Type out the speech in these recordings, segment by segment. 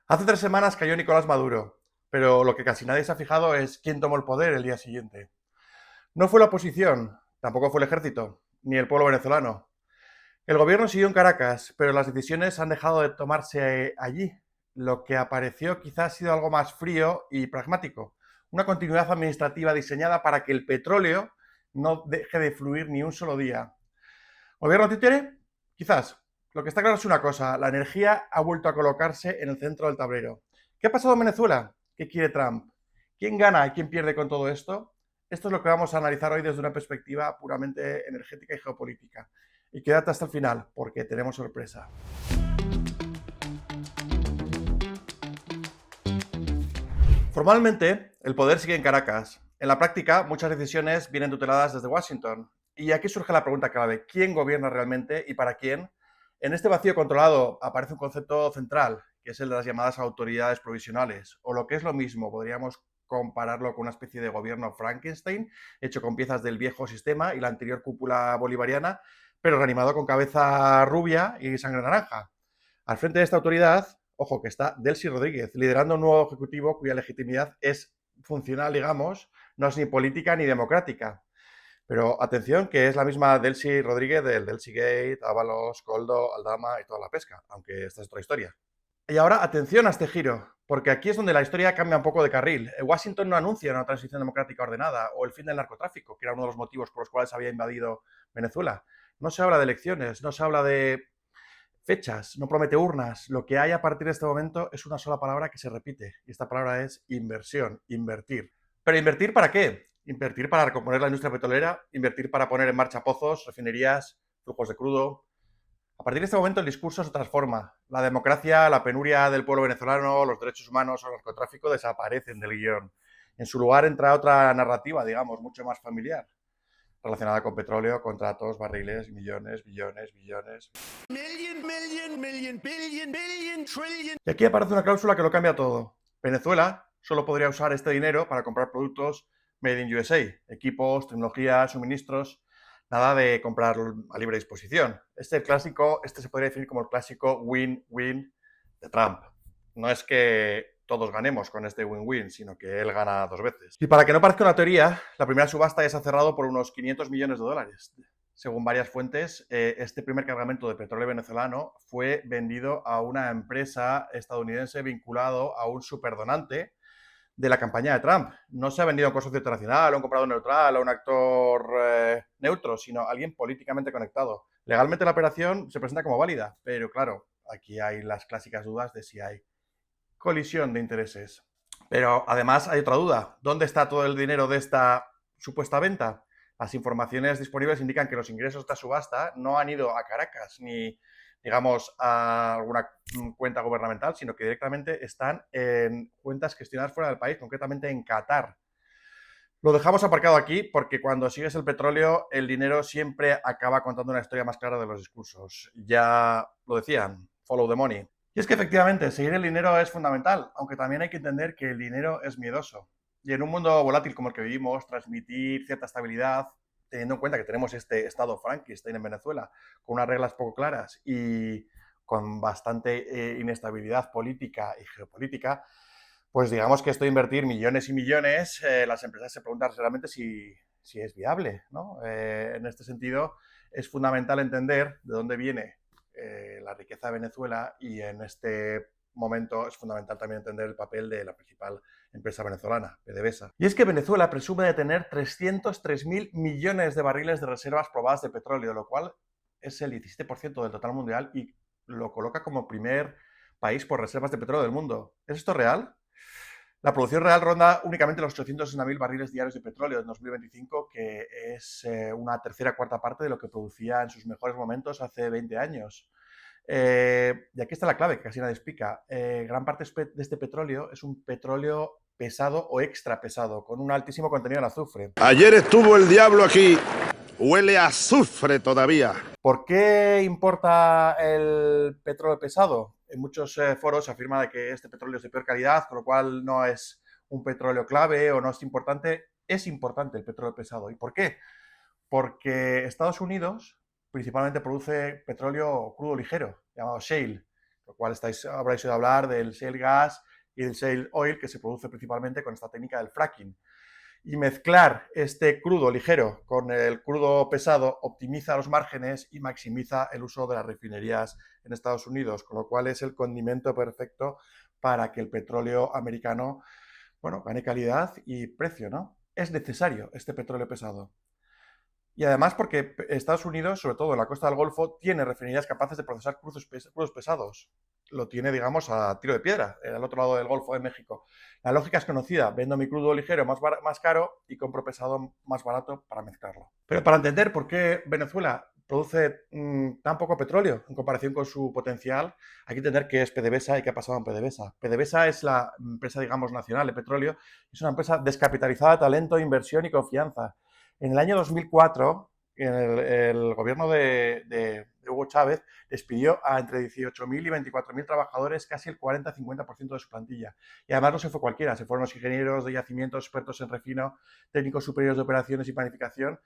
Hace 3 semanas cayó Nicolás Maduro, pero lo que casi nadie se ha fijado es quién tomó el poder el día siguiente. No fue la oposición, tampoco fue el ejército, ni el pueblo venezolano. El gobierno siguió en Caracas, pero las decisiones han dejado de tomarse allí. Lo que apareció quizás ha sido algo más frío y pragmático. Una continuidad administrativa diseñada para que el petróleo no deje de fluir ni un solo día. ¿Gobierno títere? Quizás. Lo que está claro es una cosa, la energía ha vuelto a colocarse en el centro del tablero. ¿Qué ha pasado en Venezuela? ¿Qué quiere Trump? ¿Quién gana y quién pierde con todo esto? Esto es lo que vamos a analizar hoy desde una perspectiva puramente energética y geopolítica. Y quédate hasta el final, porque tenemos sorpresa. Formalmente, el poder sigue en Caracas. En la práctica, muchas decisiones vienen tuteladas desde Washington. Y aquí surge la pregunta clave, ¿quién gobierna realmente y para quién? En este vacío controlado aparece un concepto central, que es el de las llamadas autoridades provisionales, o lo que es lo mismo, podríamos compararlo con una especie de gobierno Frankenstein, hecho con piezas del viejo sistema y la anterior cúpula bolivariana, pero reanimado con cabeza rubia y sangre naranja. Al frente de esta autoridad, ojo, que está Delcy Rodríguez, liderando un nuevo ejecutivo cuya legitimidad es funcional, digamos, no es ni política ni democrática. Pero atención, que es la misma Delcy Rodríguez del Delcy Gate, Ábalos, Coldo, Aldama y toda la pesca, aunque esta es otra historia. Y ahora, atención a este giro, porque aquí es donde la historia cambia un poco de carril. Washington no anuncia una transición democrática ordenada o el fin del narcotráfico, que era uno de los motivos por los cuales había invadido Venezuela. No se habla de elecciones, no se habla de fechas, no promete urnas. Lo que hay a partir de este momento es una sola palabra que se repite, y esta palabra es inversión, invertir. ¿Pero invertir para qué? Invertir para recomponer la industria petrolera, invertir para poner en marcha pozos, refinerías, flujos de crudo. A partir de este momento el discurso se transforma. La democracia, la penuria del pueblo venezolano, los derechos humanos o el narcotráfico desaparecen del guión. En su lugar entra otra narrativa, digamos, mucho más familiar, relacionada con petróleo, contratos, barriles, millones, billones, billones. Y aquí aparece una cláusula que lo cambia todo. Venezuela solo podría usar este dinero para comprar productos made in USA, equipos, tecnología, suministros, nada de comprar a libre disposición. Este se podría definir como el clásico win-win de Trump. No es que todos ganemos con este win-win, sino que él gana dos veces. Y para que no parezca una teoría, la primera subasta ya se ha cerrado por unos 500 millones de dólares. Según varias fuentes, este primer cargamento de petróleo venezolano fue vendido a una empresa estadounidense vinculado a un superdonante de la campaña de Trump. No se ha vendido a un consorcio internacional, a un comprador neutral, a un actor neutro, sino a alguien políticamente conectado. Legalmente la operación se presenta como válida, pero claro, aquí hay las clásicas dudas de si hay colisión de intereses. Pero además hay otra duda. ¿Dónde está todo el dinero de esta supuesta venta? Las informaciones disponibles indican que los ingresos de esta subasta no han ido a Caracas ni, digamos, a alguna cuenta gubernamental, sino que directamente están en cuentas gestionadas fuera del país, concretamente en Qatar. Lo dejamos aparcado aquí porque cuando sigues el petróleo, el dinero siempre acaba contando una historia más clara de los discursos. Ya lo decían, follow the money. Y es que efectivamente, seguir el dinero es fundamental, aunque también hay que entender que el dinero es miedoso. Y en un mundo volátil como el que vivimos, transmitir cierta estabilidad, teniendo en cuenta que tenemos este estado Frankenstein en Venezuela, con unas reglas poco claras y con bastante inestabilidad política y geopolítica, pues digamos que esto de invertir millones y millones, las empresas se preguntan realmente si es viable, ¿no? En este sentido, es fundamental entender de dónde viene la riqueza de Venezuela y en este momento es fundamental también entender el papel de la principal empresa venezolana, PDVSA. Y es que Venezuela presume de tener 303.000 millones de barriles de reservas probadas de petróleo, lo cual es el 17% del total mundial y lo coloca como primer país por reservas de petróleo del mundo. ¿Es esto real? La producción real ronda únicamente los 860.000 barriles diarios de petróleo en 2025, que es una tercera cuarta parte de lo que producía en sus mejores momentos hace 20 años. Y aquí está la clave, que casi nadie explica. Gran parte de este petróleo es un petróleo pesado o extra pesado, con un altísimo contenido en azufre. Ayer estuvo el diablo aquí. Huele a azufre todavía. ¿Por qué importa el petróleo pesado? En muchos foros se afirma de que este petróleo es de peor calidad, con lo cual no es un petróleo clave o no es importante. Es importante el petróleo pesado. ¿Y por qué? Porque Estados Unidos principalmente produce petróleo crudo ligero, llamado shale, lo cual habréis oído hablar del shale gas y del shale oil, que se produce principalmente con esta técnica del fracking. Y mezclar este crudo ligero con el crudo pesado optimiza los márgenes y maximiza el uso de las refinerías en Estados Unidos, con lo cual es el condimento perfecto para que el petróleo americano, bueno, gane calidad y precio, ¿no? Es necesario este petróleo pesado. Y además porque Estados Unidos, sobre todo en la costa del Golfo, tiene refinerías capaces de procesar crudos pesados. Lo tiene, digamos, a tiro de piedra, al otro lado del Golfo de México. La lógica es conocida, vendo mi crudo ligero más caro y compro pesado más barato para mezclarlo. Pero para entender por qué Venezuela produce tan poco petróleo en comparación con su potencial, hay que entender qué es PDVSA y qué ha pasado en PDVSA. PDVSA es la empresa, digamos, nacional de petróleo. Es una empresa descapitalizada de talento, inversión y confianza. En el año 2004, el gobierno de Hugo Chávez despidió a entre 18.000 y 24.000 trabajadores, casi el 40-50% de su plantilla. Y además no se fue cualquiera, se fueron los ingenieros de yacimientos, expertos en refino, técnicos superiores de operaciones y planificación,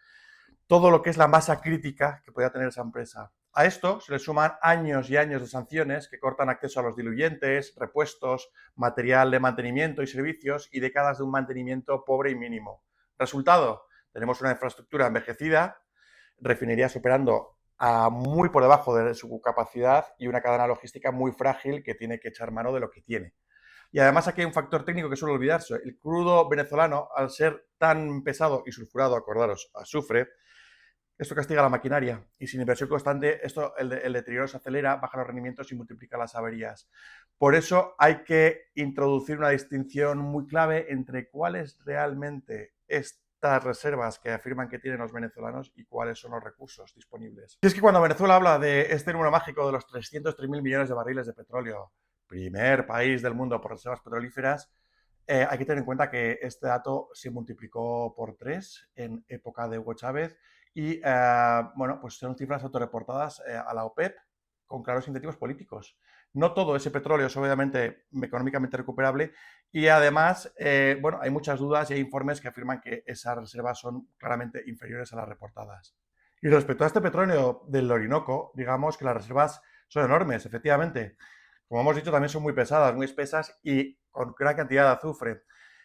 todo lo que es la masa crítica que podía tener esa empresa. A esto se le suman años y años de sanciones que cortan acceso a los diluyentes, repuestos, material de mantenimiento y servicios y décadas de un mantenimiento pobre y mínimo. Resultado, tenemos una infraestructura envejecida, refinerías operando muy por debajo de su capacidad y una cadena logística muy frágil que tiene que echar mano de lo que tiene. Y además aquí hay un factor técnico que suele olvidarse. El crudo venezolano, al ser tan pesado y sulfurado, acordaros, azufre, esto castiga la maquinaria y sin inversión constante el deterioro se acelera, baja los rendimientos y multiplica las averías. Por eso hay que introducir una distinción muy clave entre cuáles realmente estas reservas que afirman que tienen los venezolanos y cuáles son los recursos disponibles. Y es que cuando Venezuela habla de este número mágico de los 303.000 millones de barriles de petróleo, primer país del mundo por reservas petrolíferas, hay que tener en cuenta que este dato se multiplicó por 3 en época de Hugo Chávez y, bueno, pues son cifras autorreportadas a la OPEP con claros incentivos políticos. No todo ese petróleo es obviamente económicamente recuperable y además, bueno, hay muchas dudas y hay informes que afirman que esas reservas son claramente inferiores a las reportadas. Y respecto a este petróleo del Orinoco, digamos que las reservas son enormes, efectivamente. Como hemos dicho, también son muy pesadas, muy espesas y con gran cantidad de azufre.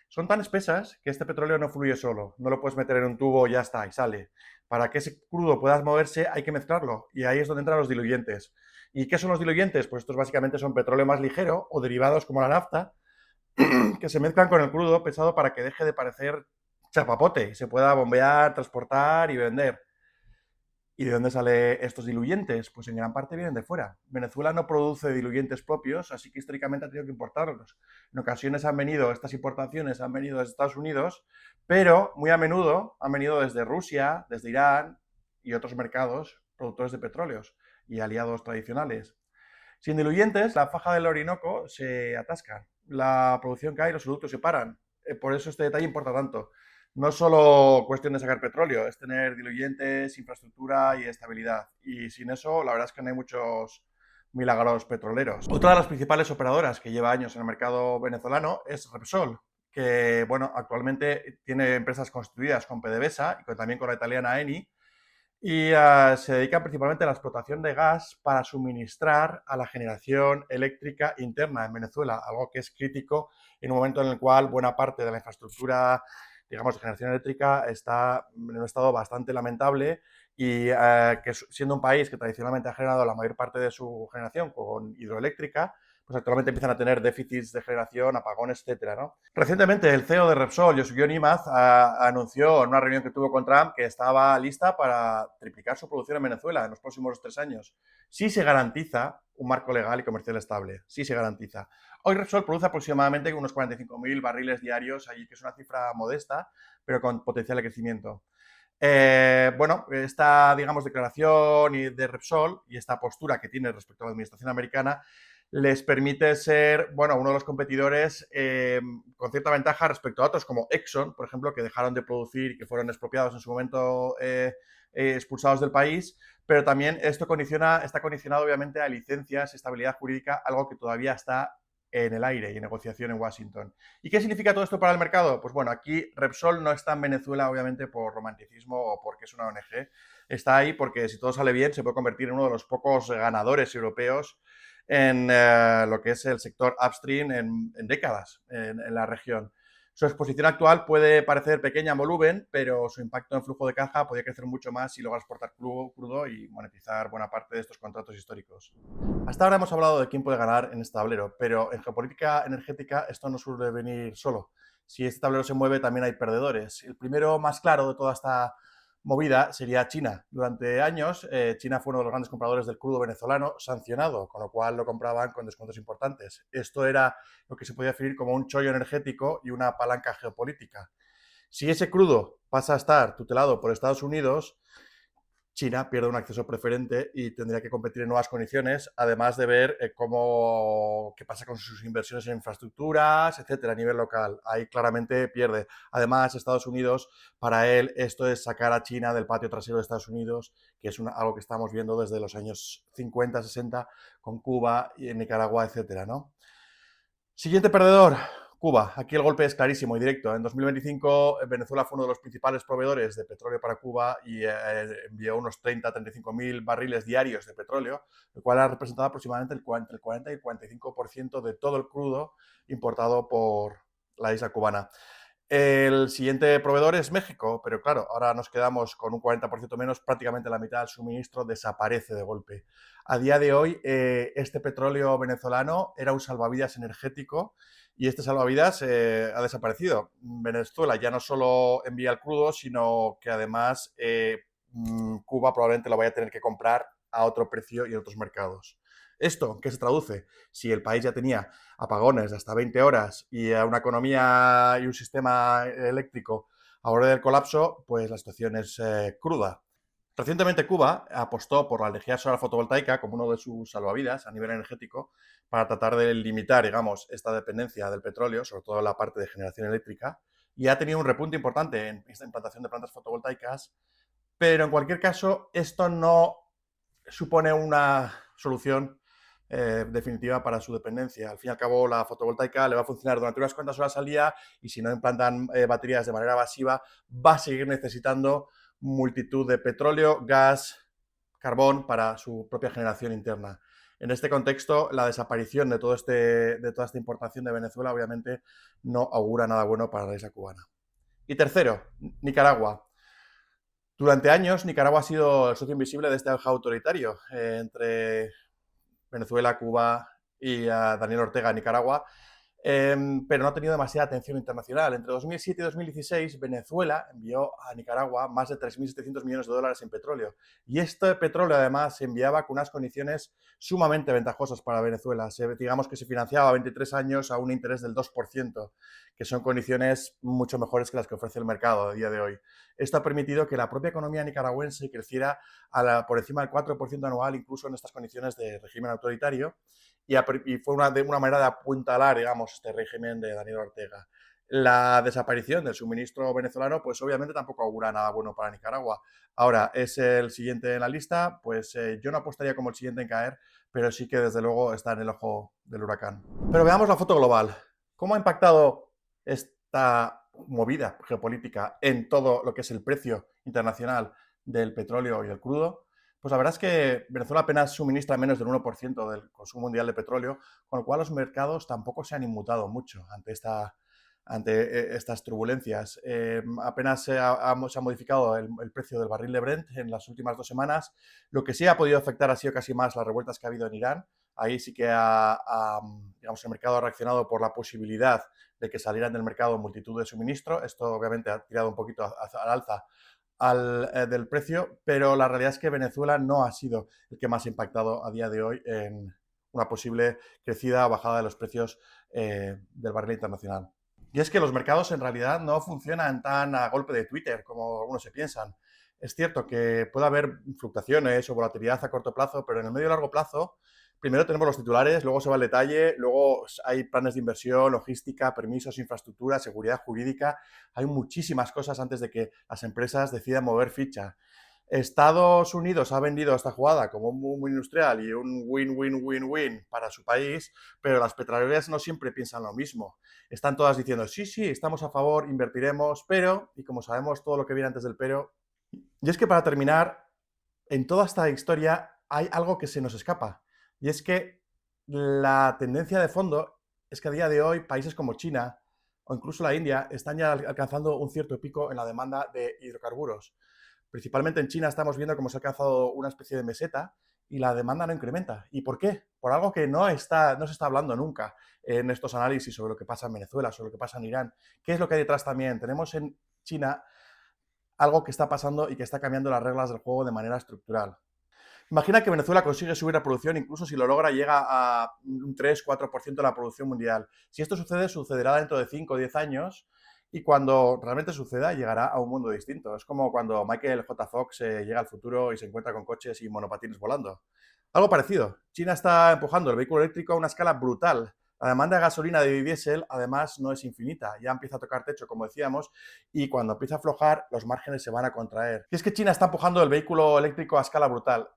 Son tan espesas que este petróleo no fluye solo, no lo puedes meter en un tubo y ya está, y sale. Para que ese crudo pueda moverse hay que mezclarlo y ahí es donde entran los diluyentes. ¿Y qué son los diluyentes? Pues estos básicamente son petróleo más ligero o derivados como la nafta que se mezclan con el crudo pesado para que deje de parecer chapapote y se pueda bombear, transportar y vender. ¿Y de dónde salen estos diluyentes? Pues en gran parte vienen de fuera. Venezuela no produce diluyentes propios, así que históricamente ha tenido que importarlos. En ocasiones estas importaciones han venido desde Estados Unidos, pero muy a menudo han venido desde Rusia, desde Irán y otros mercados productores de petróleos y aliados tradicionales. Sin diluyentes, la faja del Orinoco se atasca, la producción cae y los productos se paran. Por eso este detalle importa tanto. No es solo cuestión de sacar petróleo, es tener diluyentes, infraestructura y estabilidad. Y sin eso, la verdad es que no hay muchos milagros petroleros. Otra de las principales operadoras que lleva años en el mercado venezolano es Repsol, que bueno, actualmente tiene empresas constituidas con PDVSA y también con la italiana Eni, y se dedican principalmente a la explotación de gas para suministrar a la generación eléctrica interna en Venezuela, algo que es crítico en un momento en el cual buena parte de la infraestructura, digamos, de generación eléctrica está en un estado bastante lamentable y que siendo un país que tradicionalmente ha generado la mayor parte de su generación con hidroeléctrica, pues actualmente empiezan a tener déficits de generación, apagones, etcétera, ¿no? Recientemente el CEO de Repsol, Yosuke Imaz, anunció en una reunión que tuvo con Trump que estaba lista para triplicar su producción en Venezuela en los próximos 3 años. Sí se garantiza un marco legal y comercial estable, sí se garantiza. Hoy Repsol produce aproximadamente unos 45.000 barriles diarios, allí que es una cifra modesta, pero con potencial de crecimiento. Bueno, esta, digamos, declaración de Repsol y esta postura que tiene respecto a la administración americana les permite ser, bueno, uno de los competidores con cierta ventaja respecto a otros como Exxon, por ejemplo, que dejaron de producir y que fueron expropiados en su momento, expulsados del país, pero también esto está condicionado obviamente a licencias, estabilidad jurídica, algo que todavía está en el aire y en negociación en Washington. ¿Y qué significa todo esto para el mercado? Pues bueno, aquí Repsol no está en Venezuela obviamente por romanticismo o porque es una ONG, está ahí porque si todo sale bien se puede convertir en uno de los pocos ganadores europeos en lo que es el sector upstream en décadas en la región. Su exposición actual puede parecer pequeña en volumen, pero su impacto en flujo de caja podría crecer mucho más si logra exportar crudo y monetizar buena parte de estos contratos históricos. Hasta ahora hemos hablado de quién puede ganar en este tablero, pero en geopolítica energética esto no suele venir solo. Si este tablero se mueve, también hay perdedores. El primero más claro de toda esta movida sería China. Durante años, China fue uno de los grandes compradores del crudo venezolano sancionado, con lo cual lo compraban con descuentos importantes. Esto era lo que se podía definir como un chollo energético y una palanca geopolítica. Si ese crudo pasa a estar tutelado por Estados Unidos, China pierde un acceso preferente y tendría que competir en nuevas condiciones, además de ver qué pasa con sus inversiones en infraestructuras, etcétera, a nivel local. Ahí claramente pierde. Además, Estados Unidos, para él, esto es sacar a China del patio trasero de Estados Unidos, que es algo que estamos viendo desde los años 50, 60, con Cuba y en Nicaragua, etcétera, ¿no? Siguiente perdedor, Cuba. Aquí el golpe es clarísimo y directo. En 2025, Venezuela fue uno de los principales proveedores de petróleo para Cuba y envió unos 30-35 mil barriles diarios de petróleo, lo cual ha representado aproximadamente entre el 40 y el 45% de todo el crudo importado por la isla cubana. El siguiente proveedor es México, pero claro, ahora nos quedamos con un 40% menos, prácticamente la mitad del suministro desaparece de golpe. A día de hoy, este petróleo venezolano era un salvavidas energético y este salvavidas ha desaparecido. Venezuela ya no solo envía el crudo, sino que además Cuba probablemente lo vaya a tener que comprar a otro precio y en otros mercados. ¿Esto qué se traduce? Si el país ya tenía apagones de hasta 20 horas y una economía y un sistema eléctrico a borde del colapso, pues la situación es cruda. Recientemente Cuba apostó por la energía solar fotovoltaica como uno de sus salvavidas a nivel energético para tratar de limitar, digamos, esta dependencia del petróleo, sobre todo en la parte de generación eléctrica, y ha tenido un repunte importante en esta implantación de plantas fotovoltaicas, pero en cualquier caso esto no supone una solución definitiva para su dependencia. Al fin y al cabo, la fotovoltaica le va a funcionar durante unas cuantas horas al día y si no implantan baterías de manera masiva, va a seguir necesitando multitud de petróleo, gas, carbón para su propia generación interna. En este contexto, la desaparición de toda esta importación de Venezuela obviamente no augura nada bueno para la isla cubana. Y tercero, Nicaragua. Durante años, Nicaragua ha sido el socio invisible de este auge autoritario entre Venezuela, Cuba y a Daniel Ortega en Nicaragua, pero no ha tenido demasiada atención internacional. Entre 2007 y 2016, Venezuela envió a Nicaragua más de 3.700 millones de dólares en petróleo. Y este petróleo, además, se enviaba con unas condiciones sumamente ventajosas para Venezuela. Digamos que se financiaba a 23 años a un interés del 2%, que son condiciones mucho mejores que las que ofrece el mercado a día de hoy. Esto ha permitido que la propia economía nicaragüense creciera por encima del 4% anual, incluso en estas condiciones de régimen autoritario, y fue una manera de apuntalar, digamos, este régimen de Daniel Ortega. La desaparición del suministro venezolano, pues obviamente tampoco augura nada bueno para Nicaragua. Ahora, ¿es el siguiente en la lista? Pues yo no apostaría como el siguiente en caer, pero sí que desde luego está en el ojo del huracán. Pero veamos la foto global. ¿Cómo ha impactado esta movida geopolítica en todo lo que es el precio internacional del petróleo y del crudo? Pues la verdad es que Venezuela apenas suministra menos del 1% del consumo mundial de petróleo, con lo cual los mercados tampoco se han inmutado mucho ante estas turbulencias. Apenas se ha modificado el precio del barril de Brent en las últimas 2 semanas. Lo que sí ha podido afectar ha sido casi más las revueltas que ha habido en Irán. Ahí sí que digamos, el mercado ha reaccionado por la posibilidad de que salieran del mercado multitud de suministro. Esto obviamente ha tirado un poquito al alza del precio, pero la realidad es que Venezuela no ha sido el que más ha impactado a día de hoy en una posible crecida o bajada de los precios del barril internacional. Y es que los mercados en realidad no funcionan tan a golpe de Twitter como algunos se piensan. Es cierto que puede haber fluctuaciones o volatilidad a corto plazo, pero en el medio y largo plazo, primero tenemos los titulares, luego se va el detalle, luego hay planes de inversión, logística, permisos, infraestructura, seguridad jurídica. Hay muchísimas cosas antes de que las empresas decidan mover ficha. Estados Unidos ha vendido esta jugada como un boom industrial y un win-win-win-win para su país, pero las petroleras no siempre piensan lo mismo. Están todas diciendo, sí, sí, estamos a favor, invertiremos, pero, y como sabemos todo lo que viene antes del pero, y es que para terminar, en toda esta historia hay algo que se nos escapa, y es que la tendencia de fondo es que a día de hoy países como China o incluso la India están ya alcanzando un cierto pico en la demanda de hidrocarburos. Principalmente en China estamos viendo cómo se ha alcanzado una especie de meseta y la demanda no incrementa. ¿Y por qué? Por algo que no se está hablando nunca en estos análisis sobre lo que pasa en Venezuela, sobre lo que pasa en Irán. ¿Qué es lo que hay detrás también? Tenemos en China algo que está pasando y que está cambiando las reglas del juego de manera estructural. Imagina que Venezuela consigue subir la producción, incluso si lo logra llega a un 3-4% de la producción mundial. Si esto sucede, sucederá dentro de 5 o 10 años y cuando realmente suceda llegará a un mundo distinto. Es como cuando Michael J. Fox llega al futuro y se encuentra con coches y monopatines volando. Algo parecido. China está empujando el vehículo eléctrico a una escala brutal. La demanda de gasolina de diésel, además, no es infinita. Ya empieza a tocar techo, como decíamos, y cuando empieza a aflojar, los márgenes se van a contraer. Y es que China está empujando el vehículo eléctrico a escala brutal.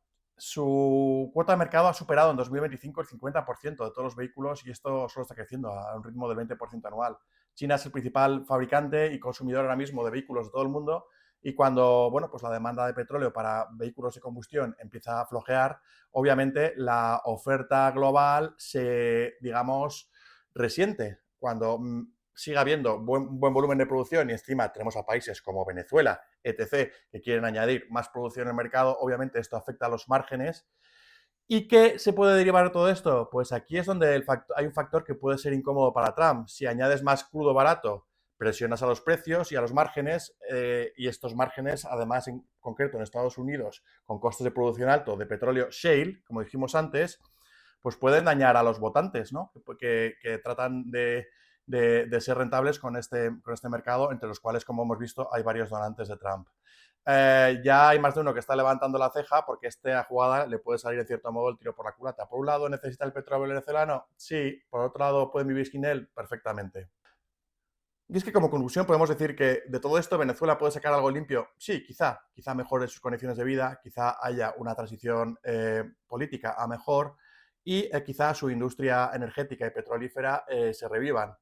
Su cuota de mercado ha superado en 2025 el 50% de todos los vehículos y esto solo está creciendo a un ritmo del 20% anual. China es el principal fabricante y consumidor ahora mismo de vehículos de todo el mundo y cuando bueno, pues la demanda de petróleo para vehículos de combustión empieza a flojear, obviamente la oferta global se, digamos, resiente. Cuando siga habiendo buen volumen de producción y encima tenemos a países como Venezuela, etc., que quieren añadir más producción en el mercado, obviamente esto afecta a los márgenes. ¿Y qué se puede derivar de todo esto? Pues aquí es donde hay un factor que puede ser incómodo para Trump. Si añades más crudo barato, presionas a los precios y a los márgenes, y estos márgenes, además, en concreto en Estados Unidos, con costes de producción alto de petróleo shale, como dijimos antes, pues pueden dañar a los votantes, ¿no? Que tratan de ser rentables con este mercado, entre los cuales, como hemos visto, hay varios donantes de Trump. Ya hay más de uno que está levantando la ceja porque esta jugada le puede salir en cierto modo el tiro por la culata. Por un lado, ¿necesita el petróleo venezolano? Sí. Por otro lado, ¿pueden vivir sin él? Perfectamente. Y es que como conclusión podemos decir que de todo esto Venezuela puede sacar algo limpio. Sí, quizá mejore sus condiciones de vida, quizá haya una transición política a mejor y quizá su industria energética y petrolífera se revivan.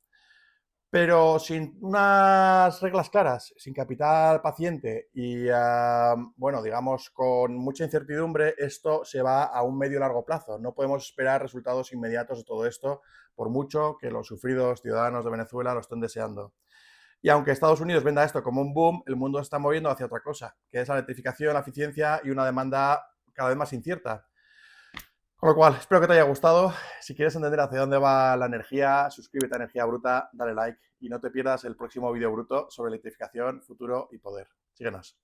Pero sin unas reglas claras, sin capital paciente y, bueno, digamos, con mucha incertidumbre, esto se va a un medio largo plazo. No podemos esperar resultados inmediatos de todo esto, por mucho que los sufridos ciudadanos de Venezuela lo estén deseando. Y aunque Estados Unidos venda esto como un boom, el mundo se está moviendo hacia otra cosa, que es la electrificación, la eficiencia y una demanda cada vez más incierta. Con lo cual, espero que te haya gustado. Si quieres entender hacia dónde va la energía, suscríbete a Energía Bruta, dale like y no te pierdas el próximo vídeo bruto sobre electrificación, futuro y poder. Síguenos.